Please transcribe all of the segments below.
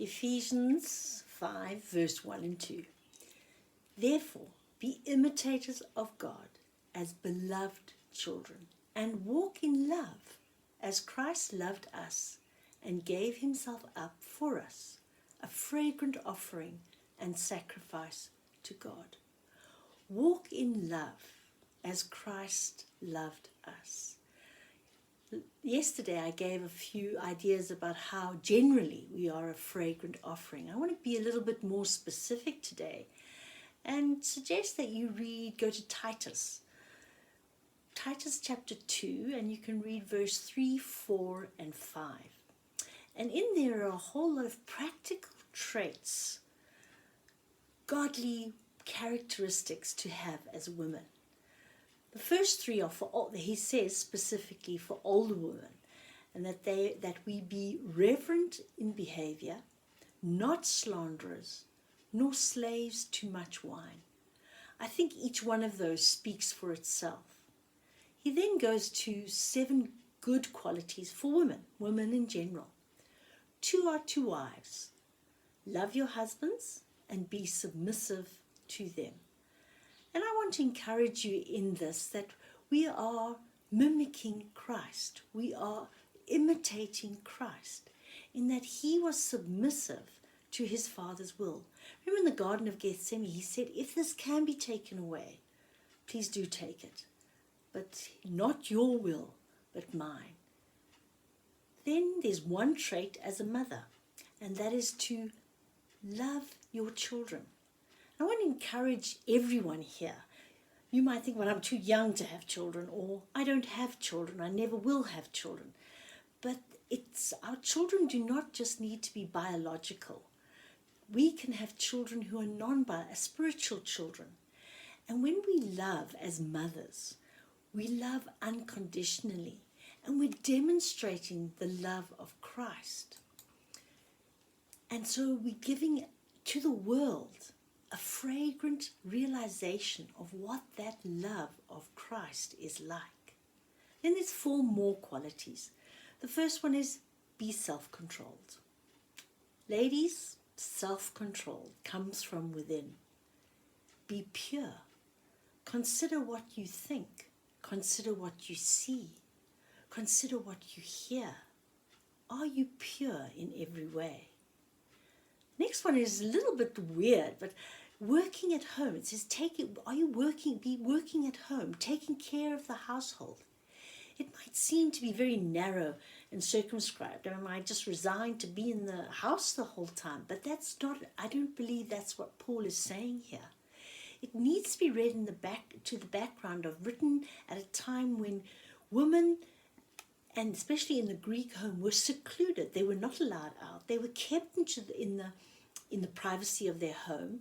Ephesians 5 verse 1 and 2. Therefore, be imitators of God as beloved children, and walk in love as Christ loved us and gave himself up for us, a fragrant offering and sacrifice to God. Walk in love as Christ loved us. Yesterday I gave a few ideas about how generally we are a fragrant offering. I want to be a little bit more specific today and suggest that you go to Titus chapter 2, and you can read verse 3, 4 and 5. And in there are a whole lot of practical traits, godly characteristics to have as women. The first three are for all, he says specifically for older women, and that we be reverent in behavior, not slanderers, nor slaves to much wine. I think each one of those speaks for itself. He then goes to 7 good qualities for women in general. 2 are to wives. Love your husbands and be submissive to them. And I want to encourage you in this, that we are mimicking Christ. We are imitating Christ in that he was submissive to his Father's will. Remember in the Garden of Gethsemane, he said, if this can be taken away, please do take it. But not your will, but mine. Then there's one trait as a mother, and that is to love your children. I want to encourage everyone here. You might think, well, I'm too young to have children, or I don't have children, I never will have children. But our children do not just need to be biological. We can have children who are non-biological, spiritual children. And when we love as mothers, we love unconditionally, and we're demonstrating the love of Christ. And so we're giving to the world a fragrant realization of what that love of Christ is like. Then there's 4 more qualities. The first one is be self-controlled. Ladies, self-control comes from within. Be pure. Consider what you think. Consider what you see. Consider what you hear. Are you pure in every way? Next one is a little bit weird, but working at home. It says, be working at home, taking care of the household. It might seem to be very narrow and circumscribed. Am I just resigned to be in the house the whole time? But that's not, I don't believe that's what Paul is saying here. It needs to be read in to the background of written at a time when women, and especially in the Greek home, were secluded. They were not allowed out. They were kept in the privacy of their home.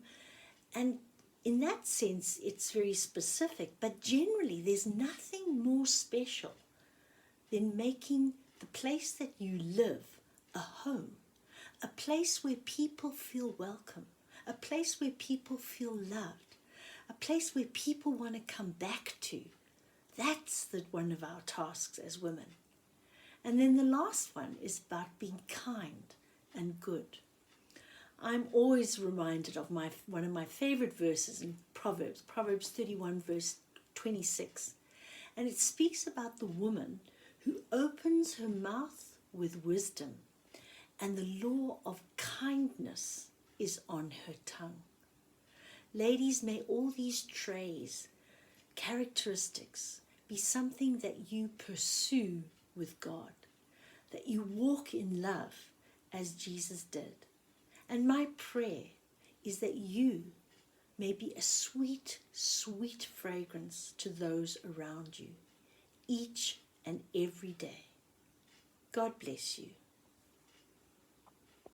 And in that sense, it's very specific. But generally, there's nothing more special than making the place that you live a home, a place where people feel welcome, a place where people feel loved, a place where people want to come back to. That's one of our tasks as women. And then the last one is about being kind and good. I'm always reminded of one of my favorite verses in Proverbs 31 verse 26. And it speaks about the woman who opens her mouth with wisdom, and the law of kindness is on her tongue. Ladies, may all these traits, characteristics, be something that you pursue with God, that you walk in love as Jesus did. And my prayer is that you may be a sweet, sweet fragrance to those around you, each and every day. God bless you.